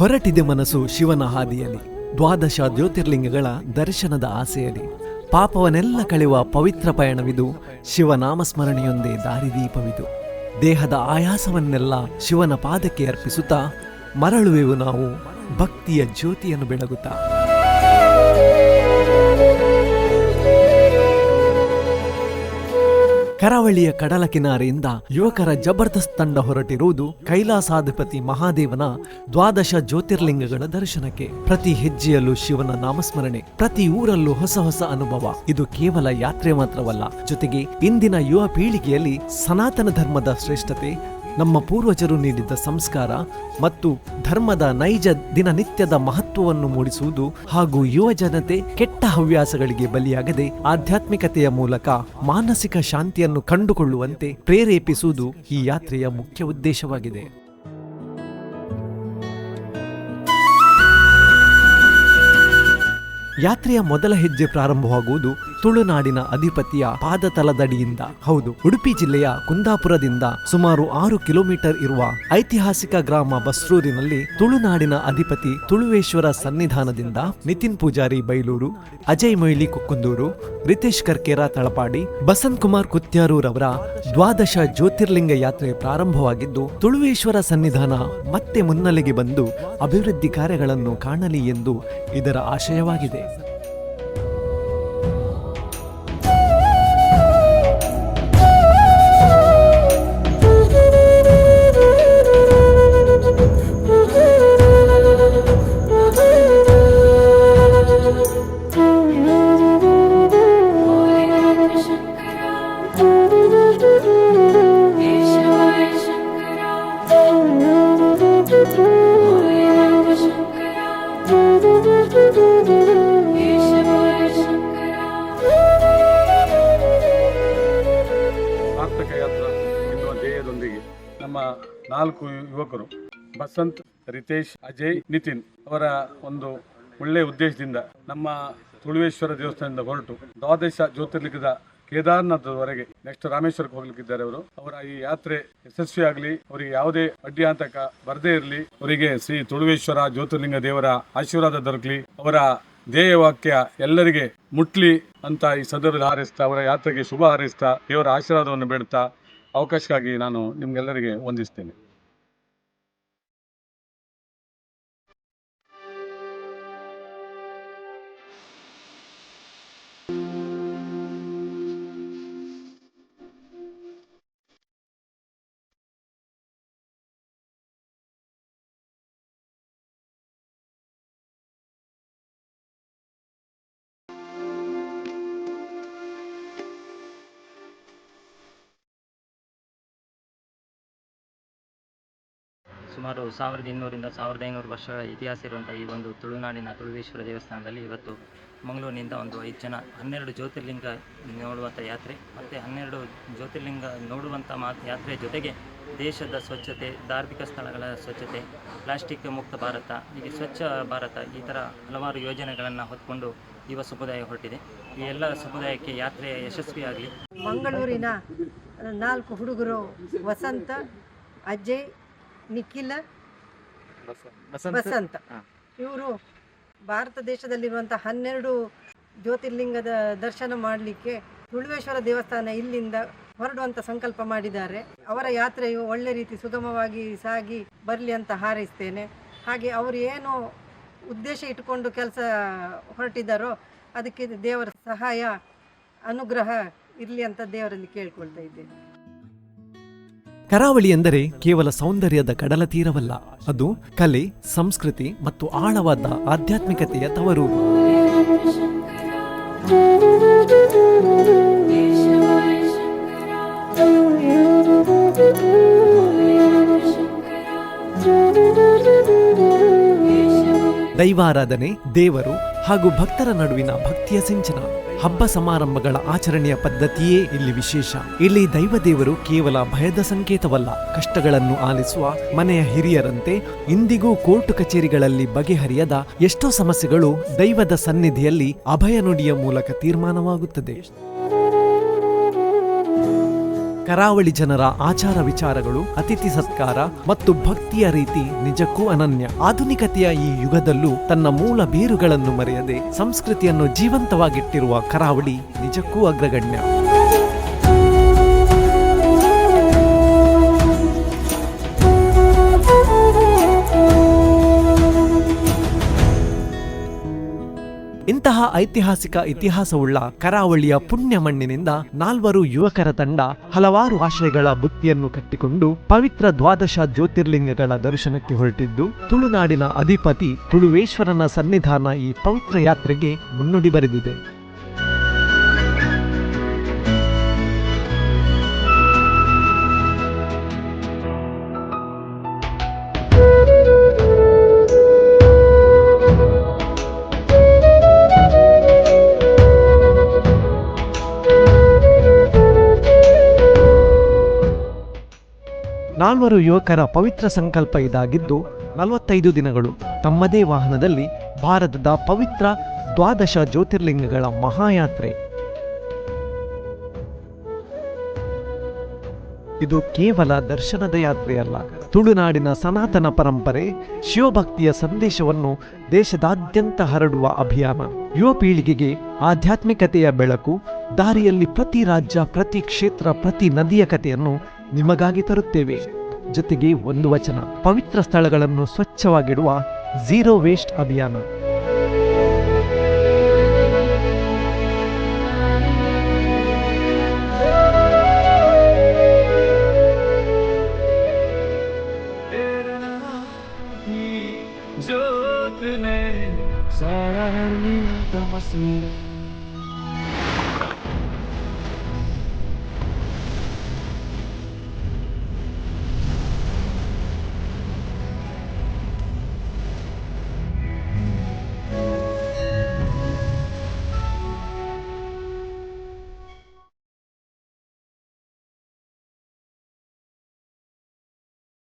ಹೊರಟಿದೆ ಮನಸ್ಸು ಶಿವನ ಹಾದಿಯಲ್ಲಿ, ದ್ವಾದಶ ಜ್ಯೋತಿರ್ಲಿಂಗಗಳ ದರ್ಶನದ ಆಸೆಯಲ್ಲಿ. ಪಾಪವನ್ನೆಲ್ಲ ಕಳೆಯುವ ಪವಿತ್ರ ಪಯಣವಿದು, ಶಿವನಾಮಸ್ಮರಣೆಯೊಂದೇ ದಾರಿದೀಪವಿದು. ದೇಹದ ಆಯಾಸವನ್ನೆಲ್ಲ ಶಿವನ ಪಾದಕ್ಕೆ ಅರ್ಪಿಸುತ್ತಾ ಮರಳುವೆವು ನಾವು ಭಕ್ತಿಯ ಜ್ಯೋತಿಯನ್ನು ಬೆಳಗುತ್ತಾ. ಕರಾವಳಿಯ ಕಡಲ ಕಿನಾರೆಯಿಂದ ಯುವಕರ ಜಬರ್ದಸ್ತ್ ತಂಡ ಹೊರಟಿರುವುದು ಕೈಲಾಸಾಧಿಪತಿ ಮಹಾದೇವನ ದ್ವಾದಶ ಜ್ಯೋತಿರ್ಲಿಂಗಗಳ ದರ್ಶನಕ್ಕೆ. ಪ್ರತಿ ಹೆಜ್ಜೆಯಲ್ಲೂ ಶಿವನ ನಾಮಸ್ಮರಣೆ, ಪ್ರತಿ ಊರಲ್ಲೂ ಹೊಸ ಹೊಸ ಅನುಭವ. ಇದು ಕೇವಲ ಯಾತ್ರೆ ಮಾತ್ರವಲ್ಲ, ಜೊತೆಗೆ ಇಂದಿನ ಯುವ ಪೀಳಿಗೆಯಲ್ಲಿ ಸನಾತನ ಧರ್ಮದ ಶ್ರೇಷ್ಠತೆ, ನಮ್ಮ ಪೂರ್ವಜರು ನೀಡಿದ ಸಂಸ್ಕಾರ ಮತ್ತು ಧರ್ಮದ ನೈಜ ದಿನನಿತ್ಯದ ಮಹತ್ವವನ್ನು ಮೂಡಿಸುವುದು ಹಾಗೂ ಯುವ ಜನತೆ ಕೆಟ್ಟ ಹವ್ಯಾಸಗಳಿಗೆ ಬಲಿಯಾಗದೆ ಆಧ್ಯಾತ್ಮಿಕತೆಯ ಮೂಲಕ ಮಾನಸಿಕ ಶಾಂತಿಯನ್ನು ಕಂಡುಕೊಳ್ಳುವಂತೆ ಪ್ರೇರೇಪಿಸುವುದು ಈ ಯಾತ್ರೆಯ ಮುಖ್ಯ ಉದ್ದೇಶವಾಗಿದೆ. ಯಾತ್ರೆಯ ಮೊದಲ ಹೆಜ್ಜೆ ಪ್ರಾರಂಭವಾಗುವುದು ತುಳುನಾಡಿನ ಅಧಿಪತಿಯ ಪಾದತಲದಡಿಯಿಂದ. ಹೌದು, ಉಡುಪಿ ಜಿಲ್ಲೆಯ ಕುಂದಾಪುರದಿಂದ ಸುಮಾರು 6 ಕಿಲೋಮೀಟರ್ ಇರುವ ಐತಿಹಾಸಿಕ ಗ್ರಾಮ ಬಸ್ರೂರಿನಲ್ಲಿ ತುಳುನಾಡಿನ ಅಧಿಪತಿ ತುಳುವೇಶ್ವರ ಸನ್ನಿಧಾನದಿಂದ ನಿತಿನ್ ಪೂಜಾರಿ ಬೈಲೂರು, ಅಜಯ್ ಮೊಯ್ಲಿ ಕುಕ್ಕುಂದೂರು, ರಿತೇಶ್ ಕರ್ಕೇರ ತಳಪಾಡಿ, ಬಸಂತ್ ಕುಮಾರ್ ಕುತ್ಯಾರೂರವರ ದ್ವಾದಶ ಜ್ಯೋತಿರ್ಲಿಂಗ ಯಾತ್ರೆ ಪ್ರಾರಂಭವಾಗಿದ್ದು, ತುಳುವೇಶ್ವರ ಸನ್ನಿಧಾನ ಮತ್ತೆ ಮುನ್ನೆಲೆಗೆ ಬಂದು ಅಭಿವೃದ್ಧಿ ಕಾರ್ಯಗಳನ್ನು ಕಾಣಲಿ ಎಂದು ಇದರ ಆಶಯವಾಗಿದೆ. ನಮ್ಮ 4 ಯುವಕರು ಬಸಂತ್, ರಿತೇಶ್, ಅಜಯ್, ನಿತಿನ್ ಅವರ ಒಂದು ಒಳ್ಳೆಯ ಉದ್ದೇಶದಿಂದ ನಮ್ಮ ತುಳುವೇಶ್ವರ ದೇವಸ್ಥಾನದಿಂದ ಹೊರಟು ದ್ವಾದಶ ಜ್ಯೋತಿರ್ಲಿಂಗದ ಕೇದಾರ್ನಾಥದವರೆಗೆ ನೆಕ್ಸ್ಟ್ ರಾಮೇಶ್ವರಕ್ಕೆ ಹೋಗ್ಲಿಕ್ಕಿದ್ದಾರೆ. ಅವರ ಈ ಯಾತ್ರೆ ಯಶಸ್ವಿಯಾಗಲಿ, ಅವರಿಗೆ ಯಾವುದೇ ಅಡ್ಡಿ ಆತಂಕ ಬರದೇ ಇರಲಿ, ಅವರಿಗೆ ಶ್ರೀ ತುಳುವೇಶ್ವರ ಜ್ಯೋತಿರ್ಲಿಂಗ ದೇವರ ಆಶೀರ್ವಾದ ದೊರಕಲಿ, ಅವರ ಧ್ಯೇಯ ವಾಕ್ಯ ಎಲ್ಲರಿಗೆ ಮುಟ್ಲಿ ಅಂತ ಈ ಸಂದರ್ಭದಲ್ಲಿ ಹಾರೈಸ್ತಾ, ಅವರ ಯಾತ್ರೆಗೆ ಶುಭ ಹಾರೈಸ್ತಾ, ದೇವರ ಆಶೀರ್ವಾದವನ್ನು ಬೇಡ್ತಾ ಅವಕಾಶಕ್ಕಾಗಿ ನಾನು ನಿಮ್ಗೆಲ್ಲರಿಗೆ ವಂದಿಸ್ತೇನೆ. ಸುಮಾರು 1200ರಿಂದ 1500 ವರ್ಷಗಳ ಇತಿಹಾಸ ಇರುವಂಥ ಈ ಒಂದು ತುಳುನಾಡಿನ ತುಳುವೇಶ್ವರ ದೇವಸ್ಥಾನದಲ್ಲಿ ಇವತ್ತು ಮಂಗಳೂರಿನಿಂದ ಒಂದು 5 ಜನ 12 ಜ್ಯೋತಿರ್ಲಿಂಗ ನೋಡುವಂಥ ಯಾತ್ರೆ ಮತ್ತು 12 ಜ್ಯೋತಿರ್ಲಿಂಗ ನೋಡುವಂಥ ಯಾತ್ರೆ ಜೊತೆಗೆ ದೇಶದ ಸ್ವಚ್ಛತೆ, ಧಾರ್ಮಿಕ ಸ್ಥಳಗಳ ಸ್ವಚ್ಛತೆ, ಪ್ಲಾಸ್ಟಿಕ್ ಮುಕ್ತ ಭಾರತ, ಹೀಗೆ ಸ್ವಚ್ಛ ಭಾರತ, ಈ ಥರ ಹಲವಾರು ಯೋಜನೆಗಳನ್ನು ಹೊತ್ಕೊಂಡು ಯುವ ಸಮುದಾಯ ಹೊರಟಿದೆ. ಈ ಎಲ್ಲ ಸಮುದಾಯಕ್ಕೆ ಯಾತ್ರೆ ಯಶಸ್ವಿಯಾಗಲಿ. ಮಂಗಳೂರಿನ 4 ಹುಡುಗರು ವಸಂತ, ಅಜಯ್, ನಿಖಿಲ್, ಬಸಂತ, ಇವರು ಭಾರತ ದೇಶದಲ್ಲಿರುವಂಥ 12 ಜ್ಯೋತಿರ್ಲಿಂಗದ ದರ್ಶನ ಮಾಡಲಿಕ್ಕೆ ತುಳುವೇಶ್ವರ ದೇವಸ್ಥಾನ ಇಲ್ಲಿಂದ ಹೊರಡುವಂಥ ಸಂಕಲ್ಪ ಮಾಡಿದ್ದಾರೆ. ಅವರ ಯಾತ್ರೆಯು ಒಳ್ಳೆ ರೀತಿ ಸುಗಮವಾಗಿ ಸಾಗಿ ಬರಲಿ ಅಂತ ಹಾರೈಸ್ತೇನೆ. ಹಾಗೆ ಅವರು ಏನು ಉದ್ದೇಶ ಇಟ್ಟುಕೊಂಡು ಕೆಲಸ ಹೊರಟಿದ್ದಾರೋ ಅದಕ್ಕೆ ದೇವರ ಸಹಾಯ, ಅನುಗ್ರಹ ಇರಲಿ ಅಂತ ದೇವರಲ್ಲಿ ಕೇಳ್ಕೊಳ್ತಾ ಇದ್ದೇನೆ. ಕರಾವಳಿ ಎಂದರೆ ಕೇವಲ ಸೌಂದರ್ಯದ ಕಡಲ ತೀರವಲ್ಲ, ಅದು ಕಲೆ, ಸಂಸ್ಕೃತಿ ಮತ್ತು ಆಳವಾದ ಆಧ್ಯಾತ್ಮಿಕತೆಯ ತವರೂರು. ದೈವಾರಾಧನೆ, ದೇವರು ಹಾಗೂ ಭಕ್ತರ ನಡುವಿನ ಭಕ್ತಿಯ ಸಿಂಚನ, ಹಬ್ಬ ಸಮಾರಂಭಗಳ ಆಚರಣೆಯ ಪದ್ಧತಿಯೇ ಇಲ್ಲಿ ವಿಶೇಷ. ಇಲ್ಲಿ ದೈವದೇವರು ಕೇವಲ ಭಯದ ಸಂಕೇತವಲ್ಲ, ಕಷ್ಟಗಳನ್ನು ಆಲಿಸುವ ಮನೆಯ ಹಿರಿಯರಂತೆ ಇಂದಿಗೂ ಕೋರ್ಟು ಕಚೇರಿಗಳಲ್ಲಿ ಬಗೆಹರಿಯದ ಎಷ್ಟೋ ಸಮಸ್ಯೆಗಳು ದೈವದ ಸನ್ನಿಧಿಯಲ್ಲಿ ಅಭಯ ನುಡಿಯ ಮೂಲಕ ತೀರ್ಮಾನವಾಗುತ್ತದೆ. ಕರಾವಳಿ ಜನರ ಆಚಾರ ವಿಚಾರಗಳು, ಅತಿಥಿ ಸತ್ಕಾರ ಮತ್ತು ಭಕ್ತಿಯ ರೀತಿ ನಿಜಕ್ಕೂ ಅನನ್ಯ. ಆಧುನಿಕತೆಯ ಈ ಯುಗದಲ್ಲೂ ತನ್ನ ಮೂಲ ಬೇರುಗಳನ್ನು ಮರೆಯದೆ ಸಂಸ್ಕೃತಿಯನ್ನು ಜೀವಂತವಾಗಿಟ್ಟಿರುವ ಕರಾವಳಿ ನಿಜಕ್ಕೂ ಅಗ್ರಗಣ್ಯ. ಇಂತಹ ಐತಿಹಾಸಿಕ ಇತಿಹಾಸವುಳ್ಳ ಕರಾವಳಿಯ ಪುಣ್ಯ ಮಣ್ಣಿನಿಂದ 4 ಯುವಕರ ತಂಡ ಹಲವಾರು ಆಶ್ರಯಗಳ ಬುತ್ತಿಯನ್ನು ಕಟ್ಟಿಕೊಂಡು ಪವಿತ್ರ ದ್ವಾದಶ ಜ್ಯೋತಿರ್ಲಿಂಗಗಳ ದರ್ಶನಕ್ಕೆ ಹೊರಟಿದ್ದು, ತುಳುನಾಡಿನ ಅಧಿಪತಿ ತುಳುವೇಶ್ವರನ ಸನ್ನಿಧಾನ ಈ ಪವಿತ್ರ ಯಾತ್ರೆಗೆ ಮುನ್ನುಡಿ ಬರೆದಿದೆ. ನಾಲ್ವರು ಯುವಕರ ಪವಿತ್ರ ಸಂಕಲ್ಪ ಇದಾಗಿದ್ದು 45 ದಿನಗಳು ತಮ್ಮದೇ ವಾಹನದಲ್ಲಿ ಭಾರತದ ಪವಿತ್ರ ದ್ವಾದಶ ಜ್ಯೋತಿರ್ಲಿಂಗಗಳ ಮಹಾಯಾತ್ರೆ. ಇದು ಕೇವಲ ದರ್ಶನದ ಯಾತ್ರೆಯಲ್ಲ, ತುಳುನಾಡಿನ ಸನಾತನ ಪರಂಪರೆ, ಶಿವಭಕ್ತಿಯ ಸಂದೇಶವನ್ನು ದೇಶದಾದ್ಯಂತ ಹರಡುವ ಅಭಿಯಾನ. ಯುವ ಪೀಳಿಗೆಗೆ ಆಧ್ಯಾತ್ಮಿಕತೆಯ ಬೆಳಕು ದಾರಿಯಲ್ಲಿ ಪ್ರತಿ ರಾಜ್ಯ, ಪ್ರತಿ ಕ್ಷೇತ್ರ, ಪ್ರತಿ ನದಿಯ ಕಥೆಯನ್ನು ನಿಮಗಾಗಿ ತರುತ್ತೇವೆ. ಜೊತೆಗೆ ಒಂದು ವಚನ: ಪವಿತ್ರ ಸ್ಥಳಗಳನ್ನು ಸ್ವಚ್ಛವಾಗಿಡುವ ಝೀರೋ ವೇಸ್ಟ್ ಅಭಿಯಾನ.